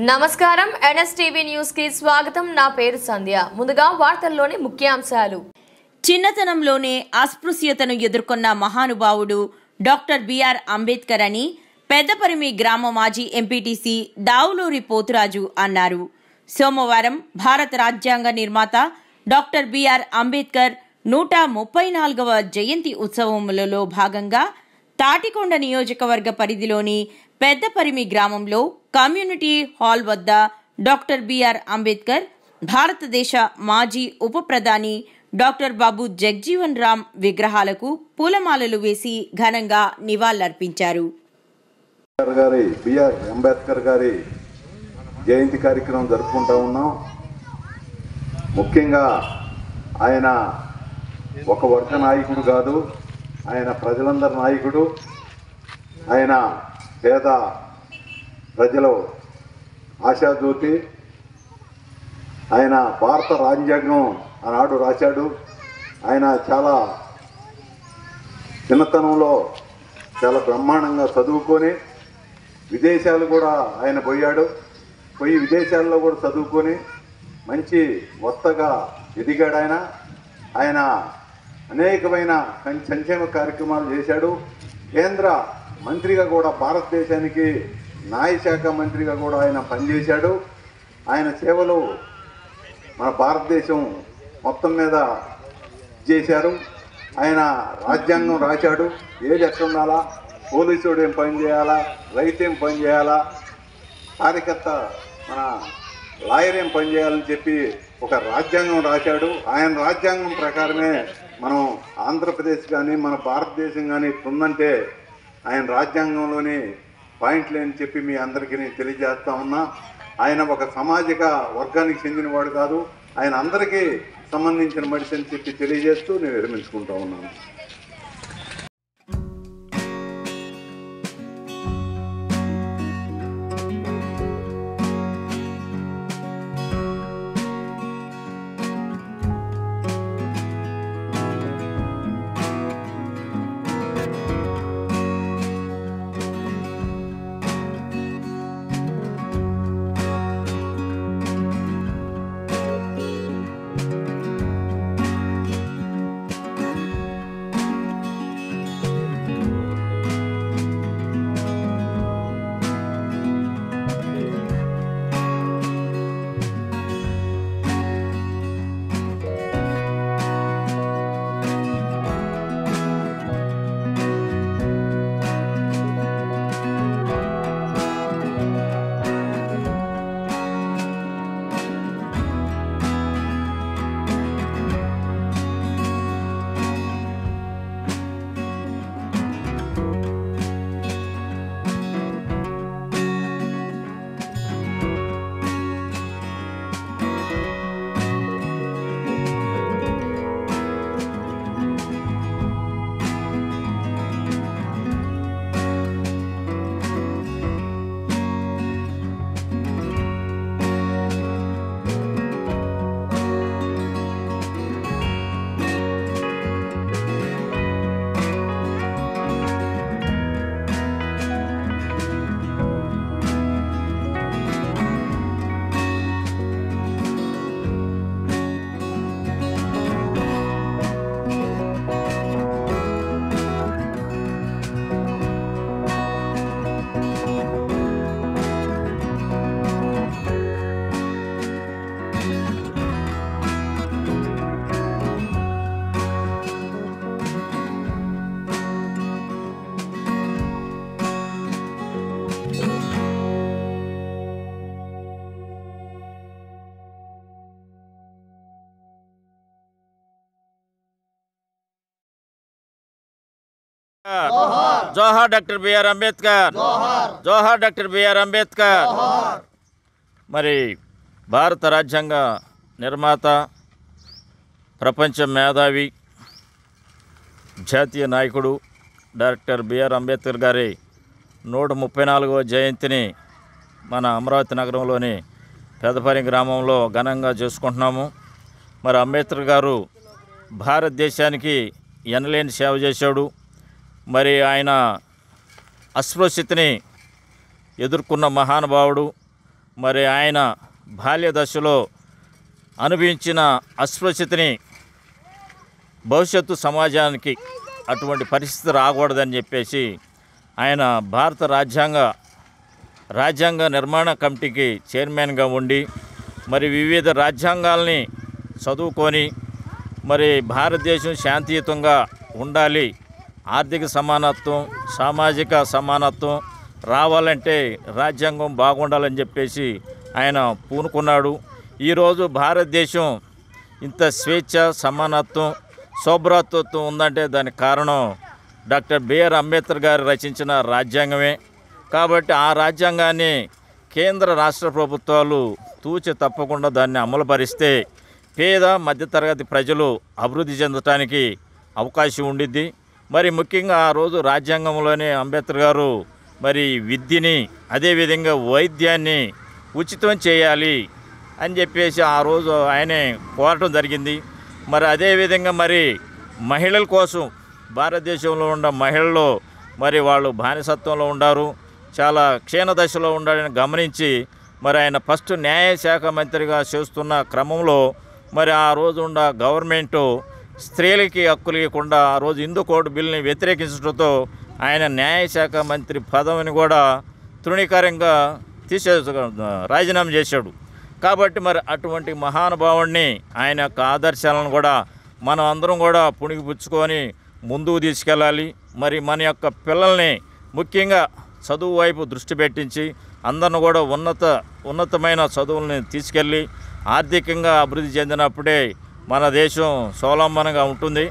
నమస్కారం NSTV news కి స్వాగతం. నా పేరు సంధ్య. ముందుగా వార్తల్లోని ముఖ్యాంశాలు. చిన్నతనంలోనే అస్పృశ్యతను ఎదుర్కొన్న మహానుభావుడు డాక్టర్ బిఆర్ అంబేద్కర్ అని పెద్దపరిమి గ్రామ మాజీ ఎంపీటీసీ దావులూరి పోతురాజు అన్నారు. సోమవారం భారత రాజ్యాంగ నిర్మాత డాక్టర్ బిఆర్ అంబేద్కర్ 134వ జయంతి ఉత్సవములలో భాగంగా తాటికొండ నియోజకవర్గ పరిధిలోని పెద్దపరిమి గ్రామంలో కమ్యూనిటీ హాల్ వద్ద డాక్టర్ బిఆర్ అంబేద్కర్, భారతదేశ మాజీ ఉప ప్రధాని డాక్టర్ బాబు జగ్జీవన్ రామ్ విగ్రహాలకు పూలమాలలు వేసి ఘనంగా నివాళులర్పించారు. బిఆర్ అంబేద్కర్ గారి జయంతి కార్యక్రమం జరుపుకుంటూ ఉన్నాం. ముఖ్యంగా ఆయన ఒక వర్గ నాయకుడు కాదు, ఆయన ప్రజలందరి నాయకుడు. ఆయన పేద ప్రజలు ఆశాజ్యోతి. ఆయన భారత రాజ్యాంగం ఆనాడు రాశాడు. ఆయన చాలా చిన్నతనంలో చాలా బ్రహ్మాండంగా చదువుకొని విదేశాలు కూడా ఆయన పోయి విదేశాల్లో కూడా చదువుకొని మంచి వక్తగా ఎదిగాడు. ఆయన అనేకమైన సంక్షేమ కార్యక్రమాలు చేశాడు. కేంద్ర మంత్రిగా కూడా, భారతదేశానికి న్యాయశాఖ మంత్రిగా కూడా ఆయన పనిచేశాడు. ఆయన సేవలు మన భారతదేశం మొత్తం మీద చేశారు. ఆయన రాజ్యాంగం రాశాడు. ఏది ఎక్కడ ఉండాలా, పోలీసుడు ఏం పని చేయాలా, రైతు ఏం పని చేయాలా, కార్యకర్త మన లాయర్ ఏం పని చేయాలని చెప్పి ఒక రాజ్యాంగం రాశాడు. ఆయన రాజ్యాంగం ప్రకారమే మనం ఆంధ్రప్రదేశ్ కానీ మన భారతదేశం కానీ ఉందంటే ఆయన రాజ్యాంగంలోని పాయింట్లు అని చెప్పి మీ అందరికీ నేను తెలియజేస్తా ఉన్నా. ఆయన ఒక సామాజిక వర్గానికి చెందినవాడు కాదు, ఆయన అందరికీ సంబంధించిన మనిషి అని చెప్పి తెలియజేస్తూ నేను విరమించుకుంటా ఉన్నాను. జోహార్ డాక్టర్ బిఆర్ అంబేద్కర్, జోహార్ డాక్టర్ బిఆర్ అంబేద్కర్. మరి భారత రాజ్యాంగ నిర్మాత, ప్రపంచ మేధావి, జాతీయ నాయకుడు డాక్టర్ బిఆర్ అంబేద్కర్ గారి 134వ జయంతిని మన అమరావతి నగరంలోని పెదపరి గ్రామంలో ఘనంగా చేసుకుంటున్నాము. మరి అంబేద్కర్ గారు భారతదేశానికి ఎనలేని సేవ చేశాడు. మరి ఆయన అస్పృశ్యతని ఎదుర్కొన్న మహానుభావుడు. మరి ఆయన బాల్య దశలో అనుభవించిన అస్పృశ్యతని భవిష్యత్తు సమాజానికి అటువంటి పరిస్థితి రాకూడదని చెప్పేసి ఆయన భారత రాజ్యాంగ నిర్మాణ కమిటీకి చైర్మన్గా ఉండి మరి వివిధ రాజ్యాంగాల్ని చదువుకొని మరి భారతదేశం శాంతియుతంగా ఉండాలి, ఆర్థిక సమానత్వం, సామాజిక సమానత్వం రావాలంటే రాజ్యాంగం బాగుండాలని చెప్పేసి ఆయన పూనుకున్నాడు. ఈరోజు భారతదేశం ఇంత స్వేచ్ఛ, సమానత్వం, సౌభ్రాతృత్వం ఉందంటే దానికి కారణం డాక్టర్ బిఆర్ అంబేద్కర్ గారు రచించిన రాజ్యాంగమే. కాబట్టి ఆ రాజ్యాంగాన్ని కేంద్ర రాష్ట్ర ప్రభుత్వాలు తూచి తప్పకుండా దాన్ని అమలుపరిస్తే పేద మధ్యతరగతి ప్రజలు అభివృద్ధి చెందటానికి అవకాశం ఉండిద్ది. మరి ముఖ్యంగా ఆ రోజు రాజ్యాంగంలోనే అంబేద్కర్ గారు మరి విద్యని, అదేవిధంగా వైద్యాన్ని ఉచితం చేయాలి అని చెప్పేసి ఆ రోజు ఆయనే కోరటం జరిగింది. మరి అదేవిధంగా మరి మహిళల కోసం భారతదేశంలో ఉన్న మహిళలు మరి వాళ్ళు బానిసత్వంలో ఉండారు, చాలా క్షీణ దశలో ఉండాలని గమనించి మరి ఆయన ఫస్ట్ న్యాయశాఖ మంత్రిగా చేస్తున్న క్రమంలో మరి ఆ రోజు ఉన్న గవర్నమెంటు స్త్రీలకి హక్కులు ఇవ్వకుండా ఆ రోజు హిందూ కోడ్ బిల్ని వ్యతిరేకించడంతో ఆయన న్యాయశాఖ మంత్రి పదవిని కూడా తృణీకారంగా రాజీనామా చేశాడు. కాబట్టి మరి అటువంటి మహానుభావుడిని ఆయన యొక్క ఆదర్శాలను కూడా మనం అందరం కూడా పుణికిపుచ్చుకొని ముందుకు తీసుకెళ్ళాలి. మరి మన యొక్క పిల్లల్ని ముఖ్యంగా చదువు వైపు దృష్టి పెట్టించి అందరిని కూడా ఉన్నతమైన చదువుల్ని తీసుకెళ్ళి ఆర్థికంగా అభివృద్ధి చెందినప్పుడే మన దేశం స్వావలంబనంగా ఉంటుంది.